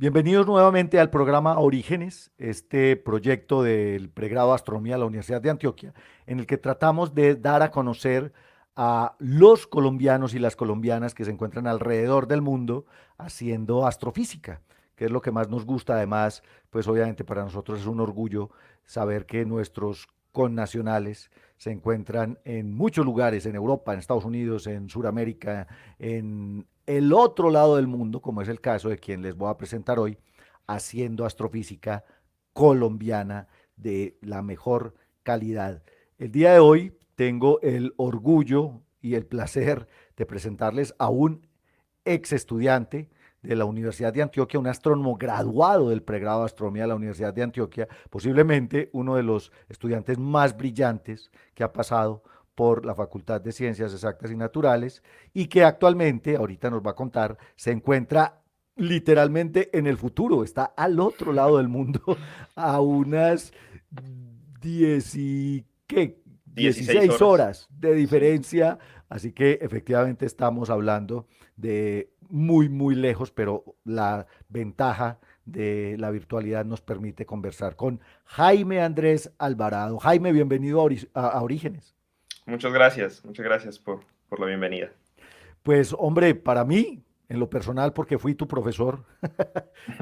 Bienvenidos nuevamente al programa Orígenes, este proyecto del pregrado de Astronomía de la Universidad de Antioquia, en el que tratamos de dar a conocer a los colombianos y las colombianas que se encuentran alrededor del mundo haciendo astrofísica, que es lo que más nos gusta. Además, pues obviamente para nosotros es un orgullo saber que nuestros connacionales se encuentran en muchos lugares, en Europa, en Estados Unidos, en Sudamérica, en el otro lado del mundo, como es el caso de quien les voy a presentar hoy, haciendo astrofísica colombiana de la mejor calidad. El día de hoy tengo el orgullo y el placer de presentarles a un ex estudiante de la Universidad de Antioquia, un astrónomo graduado del pregrado de astronomía de la Universidad de Antioquia, posiblemente uno de los estudiantes más brillantes que ha pasado por la Facultad de Ciencias Exactas y Naturales y que actualmente, ahorita nos va a contar, se encuentra literalmente en el futuro, está al otro lado del mundo a unas 10 y, ¿qué? 16 16 horas. horas de Sí. diferencia, así que efectivamente estamos hablando de muy, muy lejos, pero la ventaja de la virtualidad nos permite conversar con Jaime Andrés Alvarado. Jaime, bienvenido a Orígenes. Muchas gracias por la bienvenida. Pues hombre, para mí, en lo personal, porque fui tu profesor,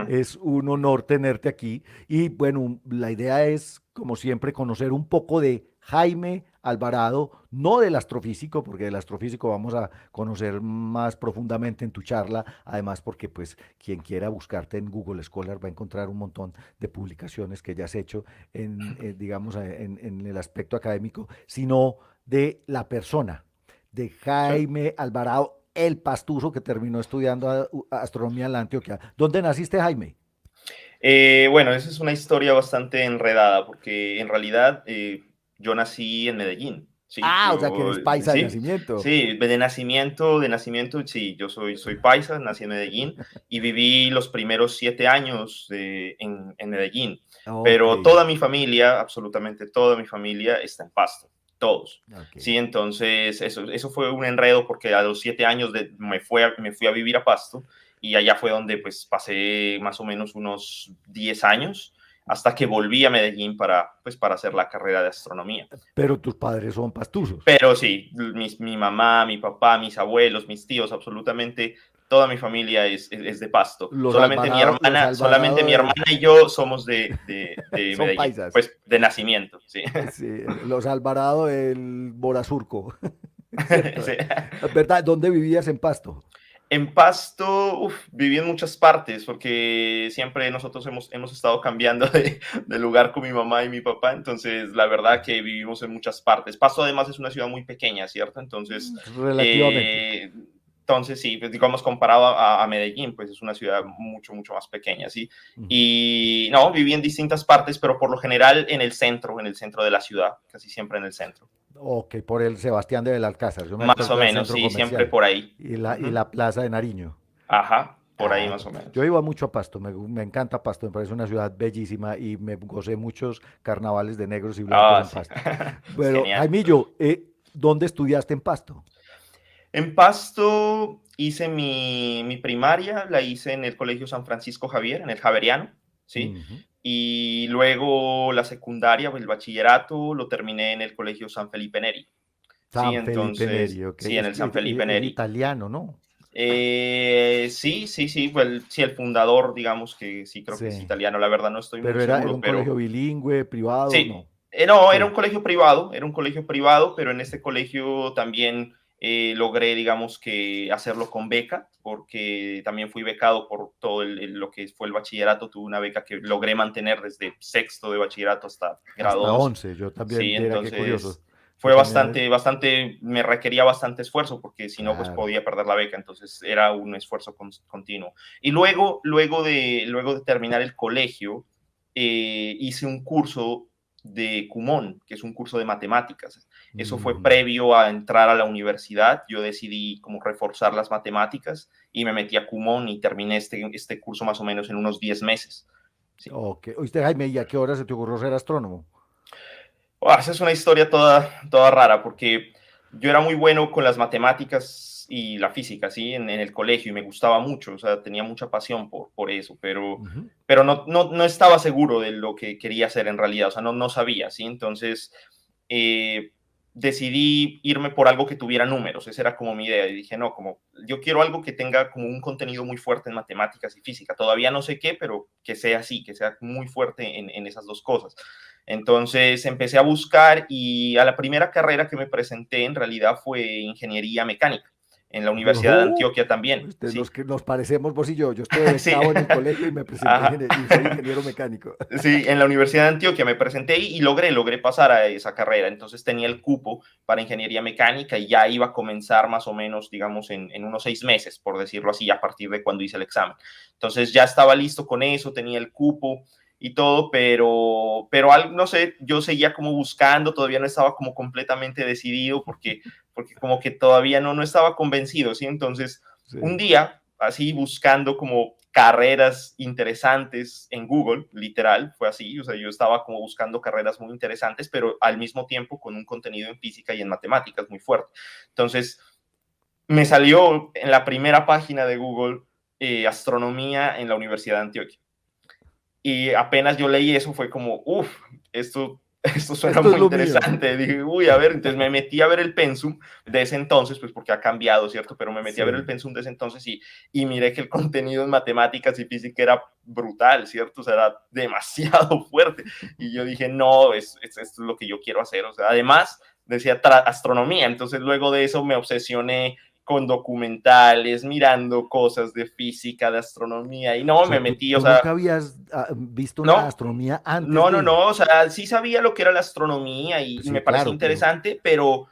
es un honor tenerte aquí. Y bueno, la idea es, como siempre, conocer un poco de Jaime Alvarado, no del astrofísico, porque del astrofísico vamos a conocer más profundamente en tu charla, además porque pues quien quiera buscarte en Google Scholar va a encontrar un montón de publicaciones que ya has hecho digamos, en el aspecto académico, sino de la persona de Sí. Jaime Alvarado, el pastuso que terminó estudiando astronomía en la Antioquia. ¿Dónde naciste, Jaime? Bueno, esa es una historia bastante enredada porque en realidad yo nací en Medellín. Sí, Ah, o sea que eres paisa de sí, nacimiento. sí, de nacimiento, sí, yo soy paisa, nací en Medellín y viví los primeros 7 años en Medellín, Ok, pero toda mi familia, absolutamente toda mi familia está en Pasto, todos. ok. Sí, entonces eso fue un enredo porque a los 7 años me fui a vivir a Pasto y allá fue donde pues pasé más o menos unos 10 años hasta que volví a Medellín para hacer la carrera de astronomía. Pero tus padres son pastusos. Pero sí, mi mamá, mi papá, mis abuelos, mis tíos, absolutamente toda mi familia es de Pasto. Los Solamente Alvarado mi hermana y yo somos de son Medellín, paisas. pues de nacimiento, sí. Sí, los Alvarado del Borazurco. ¿Cierto? Sí. ¿Verdad? ¿Dónde vivías en Pasto? En Pasto, viví en muchas partes, porque siempre nosotros hemos estado cambiando de lugar con mi mamá y mi papá, entonces la verdad que vivimos en muchas partes. Pasto además es una ciudad muy pequeña, ¿cierto? Relativamente. Eh, entonces sí, pues, digamos, comparado a Medellín, pues es una ciudad mucho, mucho más pequeña, ¿sí? Ujú. Y no, viví en distintas partes, pero por lo general en el centro de la ciudad, casi siempre en el centro. Ok, por el Sebastián de Belalcázar. Yo me Más o acuerdo del menos, centro sí, siempre comercial por ahí. y Ujú. la plaza de Nariño. Ajá, por ahí más Claro, o yo menos. iba mucho a Pasto, me encanta Pasto, me parece una ciudad bellísima y me gocé muchos carnavales de negros y blancos Ah, en sí. Pasto. Es Pero, genial. Jaimillo, ¿dónde estudiaste en Pasto? En Pasto hice mi primaria, la hice en el Colegio San Francisco Javier, en el Javeriano, ¿sí? Ujú. Y luego la secundaria, el bachillerato, lo terminé en el Colegio San Felipe Neri, ¿sí? San Felipe Entonces, Neri, ok, sí, en el San Felipe es Neri. italiano, ¿no? Sí, sí, sí, pues, sí, el fundador, digamos que sí, creo que es Sí, italiano, la verdad no estoy muy pero era seguro, un colegio pero bilingüe, privado, sí, no. no, Sí. era un colegio privado, pero en este colegio también logré, digamos que, hacerlo con beca, porque también fui becado por todo lo que fue el bachillerato, tuve una beca que logré mantener desde sexto de bachillerato hasta grado Hasta 11. 11, yo también, Sí, era qué curioso. entonces Yo fue también, me requería bastante esfuerzo, porque si no, pues claro. podía perder la beca, entonces era un esfuerzo continuo. Y luego de terminar el colegio, hice un curso de Kumon, que es un curso de matemáticas. Eso fue Ujú. previo a entrar a la universidad. Yo decidí como reforzar las matemáticas y me metí a Kumon y terminé este curso más o menos en unos 10 meses. Sí. Ok, oíste, Jaime, ¿y a qué hora se te ocurrió ser astrónomo? Esa es una historia toda rara porque yo era muy bueno con las matemáticas y la física, ¿sí? En el colegio y me gustaba mucho, o sea, tenía mucha pasión por eso, Ujú. pero no estaba seguro de lo que quería hacer en realidad, o sea, no sabía, ¿sí? Entonces, eh, decidí irme por algo que tuviera números, esa era como mi idea, y dije, no, como yo quiero algo que tenga como un contenido muy fuerte en matemáticas y física, todavía no sé qué, pero que sea así, que sea muy fuerte en esas dos cosas. Entonces empecé a buscar y a la primera carrera que me presenté en realidad fue ingeniería mecánica en la Universidad de Yo, Antioquia también, nos, sí, nos parecemos vos y yo estuve sí, becado en el colegio y me presenté ajá. y soy ingeniero mecánico. Sí, en la Universidad de Antioquia me presenté y logré pasar a esa carrera. Entonces tenía el cupo para ingeniería mecánica y ya iba a comenzar más o menos, digamos, en unos 6 meses, por decirlo así, a partir de cuando hice el examen. Entonces ya estaba listo con eso, tenía el cupo y todo, pero no sé, yo seguía como buscando, todavía no estaba como completamente decidido porque como que todavía no estaba convencido, ¿sí? Entonces, un Sí. día, así buscando como carreras interesantes en Google, literal, fue así, o sea, yo estaba como buscando carreras muy interesantes, pero al mismo tiempo con un contenido en física y en matemáticas muy fuerte. Entonces, me salió en la primera página de Google astronomía en la Universidad de Antioquia. Y apenas yo leí eso, fue como, uff, esto suena Esto es muy lo mío. interesante. Dije, uy, a ver, entonces me metí a ver el pensum de ese entonces, pues porque ha cambiado, ¿cierto? Pero me metí a ver el Sí. pensum de ese entonces y miré que el contenido en matemáticas y física era brutal, ¿cierto? O sea, era demasiado fuerte. Y yo dije, no, esto es lo que yo quiero hacer. O sea, además decía astronomía, entonces luego de eso me obsesioné con documentales, mirando cosas de física, de astronomía, y O no, sea, me metí, o tú sea, nunca habías visto una no, astronomía antes de... no, o sea, sí sabía lo que era la astronomía y Sí, me parecía claro, interesante, pero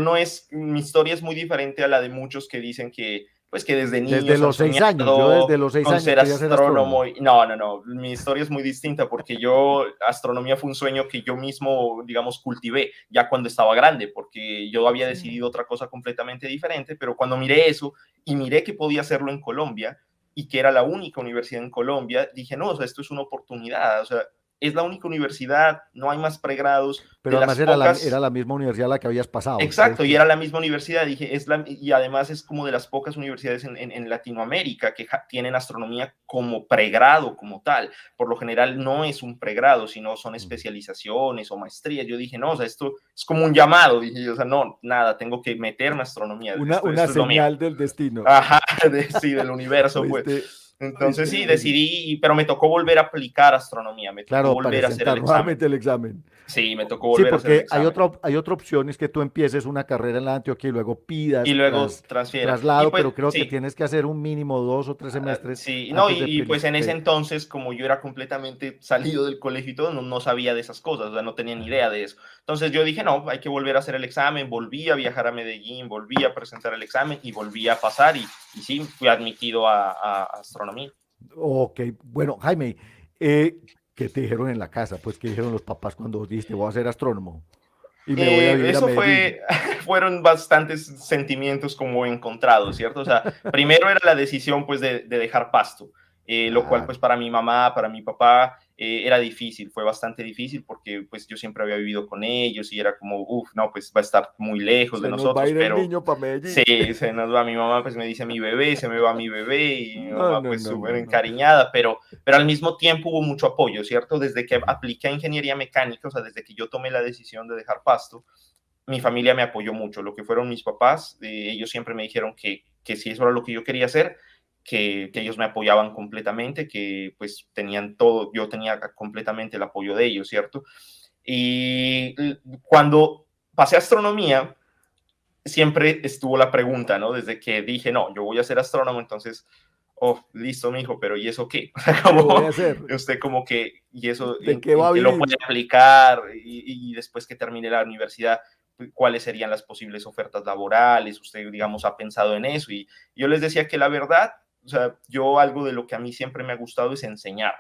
no es, mi historia es muy diferente a la de muchos que dicen que, pues que desde desde niños han los 6 años, yo soñado desde los seis con años ser quería ser astrónomo. astrónomo. No, mi historia es muy distinta porque yo, astronomía fue un sueño que yo mismo, digamos, cultivé ya cuando estaba grande, porque yo había Sí. decidido otra cosa completamente diferente, pero cuando miré eso y miré que podía hacerlo en Colombia, y que era la única universidad en Colombia, dije, no, o sea, esto es una oportunidad, o sea, es la única universidad, no hay más pregrados, Pero de las además era pocas. la misma universidad a la que habías pasado. Entonces, Exacto, y era la misma universidad, dije, y además es como de las pocas universidades en Latinoamérica que tienen astronomía como pregrado, como tal. Por lo general no es un pregrado, sino son especializaciones o maestrías. Yo dije, no, o sea, esto es como un llamado, dije, o sea, no, nada, tengo que meterme a astronomía, una esto es lo mío. señal del destino. Ajá, sí, del universo, pues. ¿Oíste? Entonces ¿Oíste, sí, Jaime? decidí, pero me tocó volver a aplicar astronomía, me tocó Claro, volver a hacer el presentar examen. nuevamente el examen. Sí, me tocó Sí, volver a hacer el porque examen. hay otra opción, es que tú empieces una carrera en la Antioquia y luego Y pidas luego transfiera. Y traslado, pues pero creo que sí, tienes que hacer un mínimo 2 o 3 semestres sí, no, antes de pues en ese pedir. entonces, como yo era completamente salido del colegio y todo, no sabía de esas cosas, o sea, no tenía ni idea de eso. Entonces yo dije, no, hay que volver a hacer el examen, volví a viajar a Medellín, volví a presentar el examen y volví a pasar y sí, fui admitido a astronomía. Ok, bueno, Jaime, eh, ¿qué te dijeron en la casa? Pues, ¿qué dijeron los papás cuando vos dijiste, voy a ser astrónomo y me voy a vivir a Eso Medellín? fueron bastantes sentimientos como encontrados, ¿cierto? O sea, primero era la decisión pues de dejar Pasto, lo cual pues Claro, para mi mamá, para mi papá era difícil, fue bastante difícil porque pues yo siempre había vivido con ellos y era como, uff, no, pues va a estar muy lejos de se nos va a nosotros, ir el pero niño para sí, Medellín. se nos va mi mamá, pues me dice mi bebé, se me va mi bebé y mi No, mamá no, pues no, súper no, no. encariñada, pero al mismo tiempo hubo mucho apoyo, ¿cierto? Desde que apliqué a ingeniería mecánica, o sea, desde que yo tomé la decisión de dejar Pasto, mi familia me apoyó mucho, lo que fueron mis papás, ellos siempre me dijeron que si eso era lo que yo quería hacer, que ellos me apoyaban completamente, que pues tenían todo, yo tenía completamente el apoyo de ellos, ¿cierto? Y cuando pasé a astronomía, siempre estuvo la pregunta, ¿no? Desde que dije, no, yo voy a ser astrónomo, entonces, oh, listo, mi hijo, pero ¿y eso qué? O sea, ¿Qué voy como a hacer? usted como que, ¿y eso ¿De qué va en a qué lo puede vivir? aplicar? Y después que termine la universidad, pues, ¿cuáles serían las posibles ofertas laborales? Usted, digamos, ha pensado en eso. Y yo les decía que la verdad, o sea, yo algo de lo que a mí siempre me ha gustado es enseñar.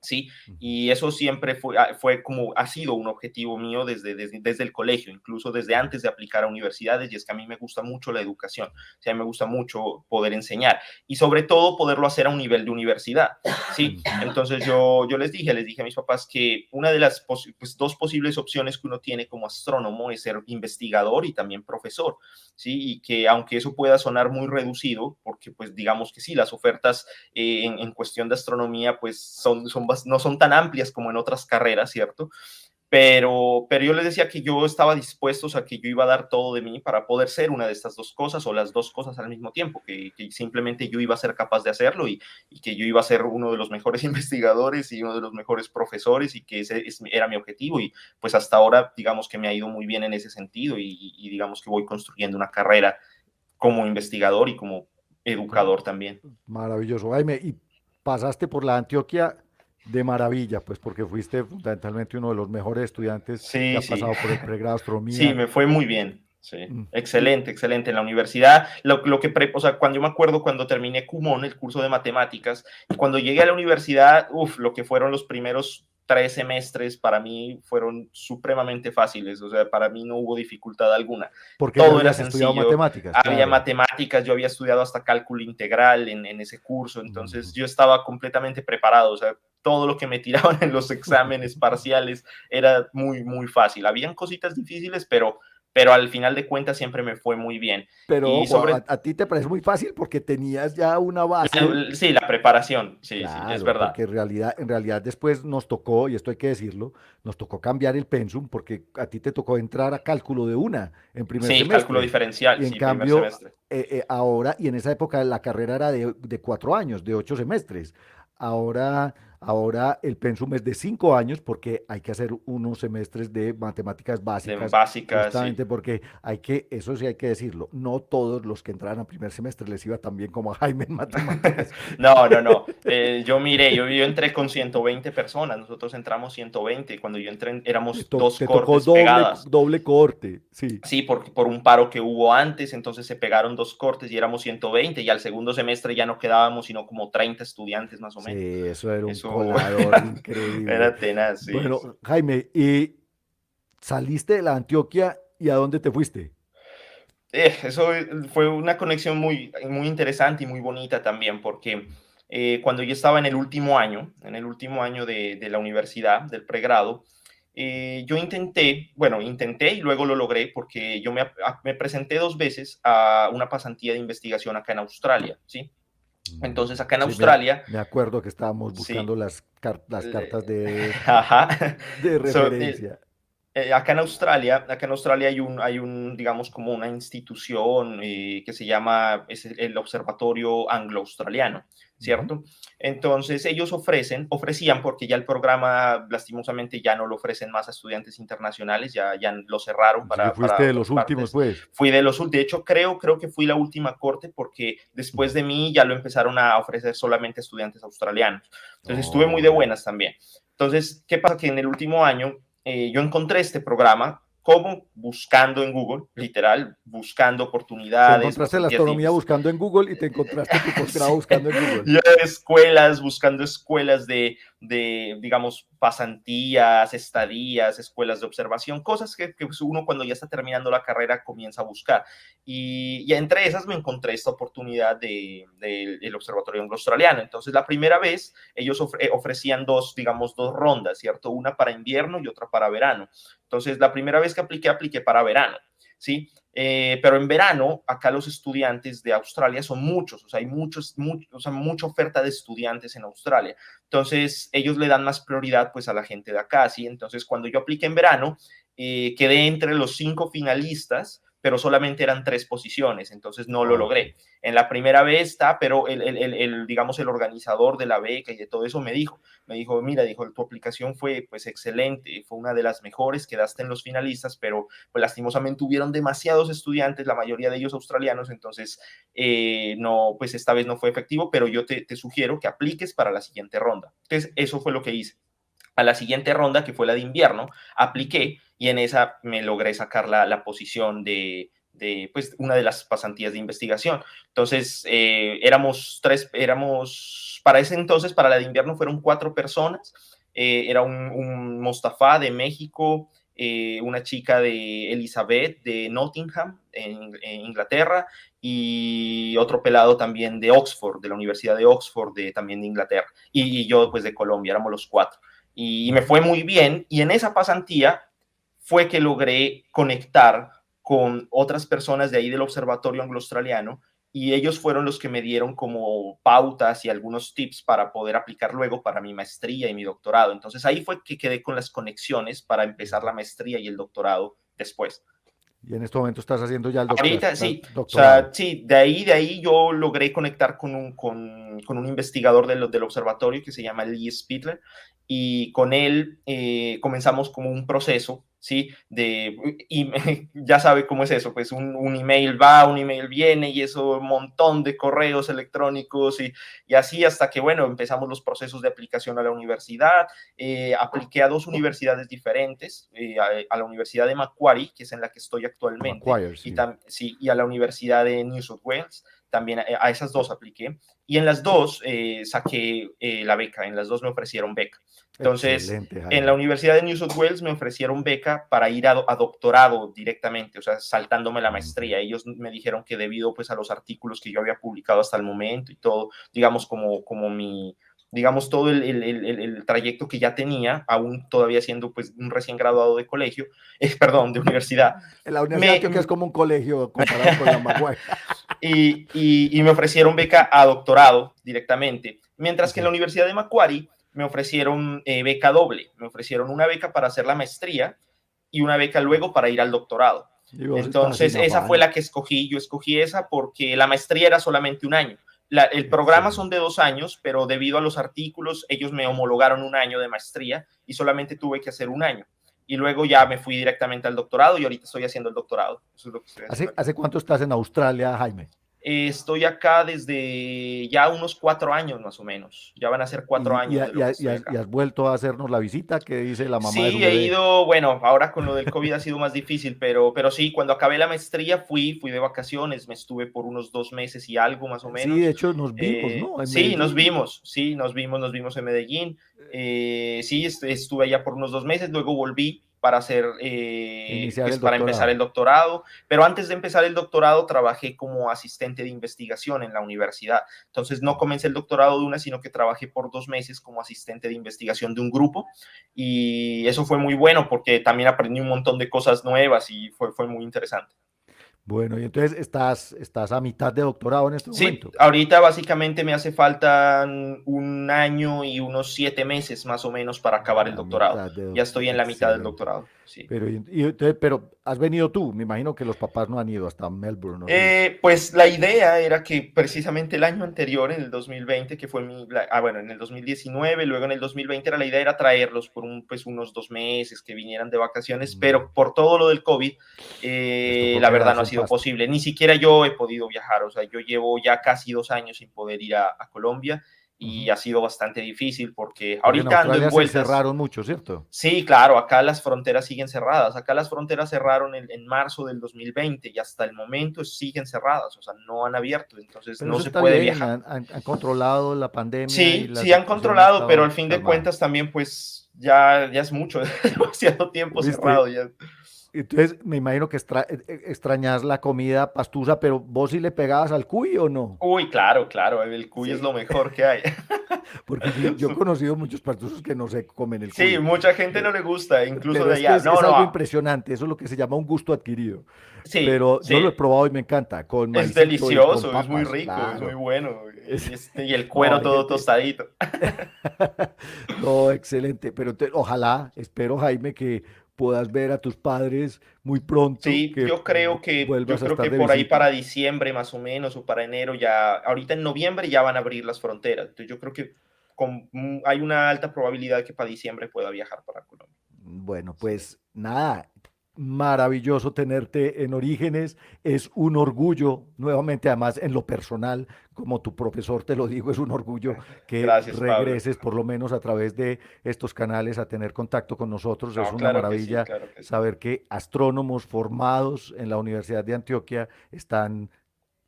¿sí? Ujú. Y eso siempre fue como ha sido un objetivo mío desde el colegio, incluso desde antes de aplicar a universidades, y es que a mí me gusta mucho la educación, o sea, me gusta mucho poder enseñar y sobre todo poderlo hacer a un nivel de universidad, ¿sí? Ujú. Entonces yo les dije a mis papás que una de las pues, dos posibles opciones que uno tiene como astrónomo es ser investigador y también profesor, ¿sí? Y que aunque eso pueda sonar muy reducido, porque pues digamos que sí, las ofertas en cuestión de astronomía, pues no son tan amplias como en otras carreras, ¿cierto? Pero yo les decía que yo estaba dispuesto, o sea, que yo iba a dar todo de mí para poder ser una de estas dos cosas o las dos cosas al mismo tiempo, que simplemente yo iba a ser capaz de hacerlo y que yo iba a ser uno de los mejores investigadores y uno de los mejores profesores y que ese era mi objetivo y pues hasta ahora digamos que me ha ido muy bien en ese sentido y digamos que voy construyendo una carrera como investigador y como educador también. Maravilloso, Jaime. Y pasaste por la Antioquia de maravilla, pues porque fuiste fundamentalmente uno de los mejores estudiantes que Sí, ha sí, pasado por el pregrado de sí, astronomía. me fue muy bien. Sí, Mm. Y excelente, excelente. En la universidad, o sea, cuando yo me acuerdo cuando terminé Kumon, el curso de matemáticas, y cuando llegué a la universidad, lo que fueron los primeros 3 semestres para mí fueron supremamente fáciles, o sea, para mí no hubo dificultad alguna. porque ya Todo era habías estudiado sencillo, matemáticas, había claro. matemáticas, yo había estudiado hasta cálculo integral en ese curso, entonces Ujú. yo estaba completamente preparado, o sea, todo lo que me tiraban en los exámenes parciales era muy, muy fácil. Habían cositas difíciles, pero al final de cuentas siempre me fue muy bien. Pero Y ojo, sobre, a ti te parece muy fácil porque tenías ya una base. sí, la preparación, sí, sí, es Claro, verdad. porque en realidad después nos tocó, y esto hay que decirlo, nos tocó cambiar el pensum porque a ti te tocó entrar a cálculo de una en primer Sí, cálculo semestre. diferencial, Y en sí, primer cambio, semestre. ahora, y en esa época la carrera era de 4 años, de 8 semestres. Ahora, ahora el pensum es de 5 años porque hay que hacer unos semestres de matemáticas De básicas, básica, sí. justamente porque hay que, eso sí hay que decirlo, no todos los que entraban a primer semestre les iba tan bien como a Jaime en matemáticas. No, no, no. Yo entré con 120 personas, nosotros entramos 120, cuando yo entré éramos dos Te tocó cortes pegadas. doble corte, sí. Sí, por un paro que hubo antes, entonces se pegaron dos cortes y éramos 120 y al segundo semestre ya no quedábamos sino como 30 estudiantes más o Sí, menos. eso era un Eso colador increíble. era tenaz, sí, sí. Bueno, Jaime, ¿y saliste de la Antioquia y a dónde te fuiste? Eso fue una conexión muy, muy interesante y muy bonita también, porque cuando yo estaba en el último año de la universidad, del pregrado, yo intenté y luego lo logré porque yo me presenté 2 veces a una pasantía de investigación acá en Australia, ¿sí? Entonces acá en Sí, Australia, me acuerdo que estábamos buscando sí, las le- cartas ajá, de so, referencia. acá en Australia hay un, digamos, como una institución que se llama es el Observatorio Anglo-Australiano, Ujú. ¿cierto? Entonces ellos ofrecían, porque ya el programa lastimosamente ya no lo ofrecen más a estudiantes internacionales, ya lo cerraron Así que fuiste para de otras los últimos, partes. pues. Fui de los, de hecho creo que fui la última corte porque después de mí ya lo empezaron a ofrecer solamente a estudiantes australianos. Entonces estuve muy de Oh, ya. buenas también. Entonces, ¿qué pasa? Que en el último año yo encontré este programa como buscando en Google, literal, buscando Te oportunidades, encontraste la pasantías de astronomía buscando en Google y te encontraste tu posgrado sí, buscando en Google. yo buscando escuelas digamos, pasantías, estadías, escuelas de observación, cosas que pues, uno cuando ya está terminando la carrera comienza a buscar. Y entre esas me encontré esta oportunidad del Observatorio Anglo-Australiano. Entonces, la primera vez ellos ofrecían digamos, dos rondas, ¿cierto? Una para invierno y otra para verano. Entonces, la primera vez que apliqué para verano, ¿sí? Pero en verano, acá los estudiantes de Australia son muchos, o sea, hay o sea, mucha oferta de estudiantes en Australia. Entonces, ellos le dan más prioridad pues a la gente de acá, ¿sí? Entonces, cuando yo apliqué en verano, quedé entre los 5 finalistas, pero solamente eran 3 posiciones, entonces no lo Ok. logré. En la primera vez está, pero digamos, el organizador de la beca y de todo eso me dijo, mira, dijo, tu aplicación fue pues excelente, fue una de las mejores, quedaste en los finalistas, pero pues lastimosamente hubieron demasiados estudiantes, la mayoría de ellos australianos, entonces no, pues esta vez no fue efectivo, pero yo te sugiero que apliques para la siguiente ronda. Entonces, eso fue lo que hice. A la siguiente ronda, que fue la de invierno, apliqué y en esa me logré sacar la posición pues, una de las pasantías de investigación. Entonces, para ese entonces, para la de invierno fueron 4 personas. Era un Mostafa de México, una chica de Elizabeth de Nottingham, en Inglaterra, y otro pelado también de Oxford, de la Universidad de Oxford, también de Inglaterra, y yo pues de Colombia, éramos los 4. Y me fue muy bien, y en esa pasantía fue que logré conectar con otras personas de ahí del Observatorio Anglo-Australiano, y ellos fueron los que me dieron como pautas y algunos tips para poder aplicar luego para mi maestría y mi doctorado. Entonces ahí fue que quedé con las conexiones para empezar la maestría y el doctorado después. Y en este momento estás haciendo ya el Ahorita sí, o sea, doctorado. sí, de ahí yo logré conectar con un investigador del observatorio que se llama Lee Spittler, y con él comenzamos como un proceso, ¿sí? Y ya sabe cómo es eso, pues un email va, un email viene, y eso, un montón de correos electrónicos, y así hasta que, bueno, empezamos los procesos de aplicación a la universidad. Apliqué a 2 universidades diferentes, a la Universidad de Macquarie, que es en la que estoy actualmente, Macquarie, y, sí. sí, y a la Universidad de New South Wales, también a esas 2 apliqué, y en las 2 saqué la beca, en las 2 me ofrecieron beca. Entonces, Excelente, en la Jaime. Universidad de New South Wales me ofrecieron beca para ir a doctorado directamente, o sea, saltándome la maestría. Ellos me dijeron que debido pues a los artículos que yo había publicado hasta el momento y todo, digamos, digamos, todo el trayecto que ya tenía, aún todavía siendo pues un recién graduado de colegio, perdón, de universidad, La Universidad de me, Antioquia es como un colegio comparado con la Macquarie. y me ofrecieron beca a doctorado directamente, mientras que en la Sí. Universidad de Macquarie me ofrecieron beca doble, me ofrecieron una beca para hacer la maestría y una beca luego para ir al doctorado. Y vos estás Entonces, sin esa fue afán. la que escogí. Yo escogí esa porque la maestría era solamente un año. El programa son Excelente. de 2 años, pero debido a los artículos, ellos me homologaron un año de maestría y solamente tuve que hacer un año. Y luego ya me fui directamente al doctorado y ahorita estoy haciendo el doctorado. Eso es lo que estoy haciendo ¿Hace ahorita. cuánto estás en Australia, Jaime? Estoy acá desde ya unos 4 años más o menos. Ya van a ser 4 años de lo que estoy Y acá. has vuelto a hacernos la visita que dice la mamá de su Sí, he bebé? ido, bueno, ahora con lo del COVID ha sido más difícil, pero sí, cuando acabé la maestría fui de vacaciones, me estuve por unos 2 meses y algo más o Sí, de menos. hecho nos vimos, ¿no? En Sí, Medellín. nos vimos en Medellín. Sí, estuve allá por unos 2 meses, luego volví para hacer, Iniciar pues el para empezar el doctorado. doctorado, pero antes de empezar el doctorado trabajé como asistente de investigación en la universidad. Entonces no comencé el doctorado de una, sino que trabajé por 2 meses como asistente de investigación de un grupo, y eso fue muy bueno porque también aprendí un montón de cosas nuevas y fue muy interesante. Bueno, y entonces estás a mitad de doctorado en este Sí, momento. ahorita básicamente me hace falta un año y unos 7 meses más o menos para acabar el A doctorado. mitad de Ya doctorado. estoy en la mitad del Excelente. doctorado, sí. Pero has venido tú. Me imagino que los papás no han ido hasta Melbourne, ¿o sí? Pues la idea era que precisamente el año anterior, en el 2020, que fue bueno, en el 2019, luego en el 2020, la idea era traerlos por pues unos 2 meses, que vinieran de vacaciones, Mm, pero por todo lo del COVID, Les tocó la verdad no quedarse ha en sido Pasto. posible. Ni siquiera yo he podido viajar, o sea, yo llevo ya casi 2 años sin poder ir a Colombia, y Ujú. ha sido bastante difícil porque Porque en ahorita ando en Australia se vueltas. encerraron mucho, ¿cierto? Sí, claro, acá las fronteras siguen cerradas. Acá las fronteras cerraron en marzo del 2020 y hasta el momento siguen cerradas, o sea, no han abierto, entonces Pero no eso se está puede bien. viajar. Han controlado la pandemia y Sí, la sí han situación ha controlado, pero al estado fin de calmada. cuentas también pues ya es mucho, demasiado tiempo cerrado ¿Viste? ya. Entonces me imagino que extrañas la comida pastusa, pero vos sí le pegabas al cuy o no. Uy, claro, claro, el cuy es Sí. lo mejor que hay. Porque yo he conocido muchos pastusos que no se comen el Sí, cuy. mucha gente no Pe- le gusta, incluso Pero de es que allá. es No, algo no, impresionante. Eso es lo que se llama un gusto adquirido. sí, Pero yo lo he sí, probado y me encanta, con es maicito y con delicioso, es muy papas, rico, es muy claro. bueno, Es- y el no, cuero hay todo gente. tostadito. No, excelente. Pero ojalá, espero, Jaime, que puedas ver a tus padres muy pronto, Sí, que yo vuelvas a creo estar que de por ahí visita. para diciembre más o menos, o para enero ya, ahorita en noviembre ya van a abrir las fronteras. Entonces yo creo que hay una alta probabilidad que para diciembre pueda viajar para Colombia. Bueno, Sí. pues nada, maravilloso tenerte en Orígenes. Es un orgullo, nuevamente, además en lo personal, como tu profesor te lo digo, es un orgullo que Gracias, Pablo. regreses por lo menos a través de estos canales a tener contacto con nosotros. Es No, una claro que sí, maravilla claro que sí. saber que astrónomos formados en la Universidad de Antioquia están,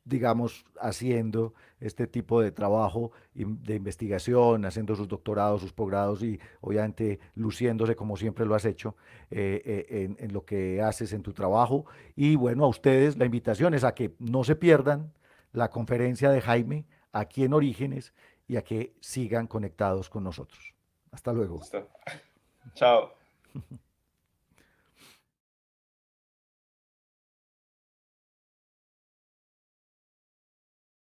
digamos, haciendo este tipo de trabajo de investigación, haciendo sus doctorados, sus posgrados y obviamente luciéndose como siempre lo has hecho en lo que haces en tu trabajo. Y bueno, a ustedes la invitación es a que no se pierdan la conferencia de Jaime aquí en Orígenes y a que sigan conectados con nosotros. Hasta luego. Listo. Chao.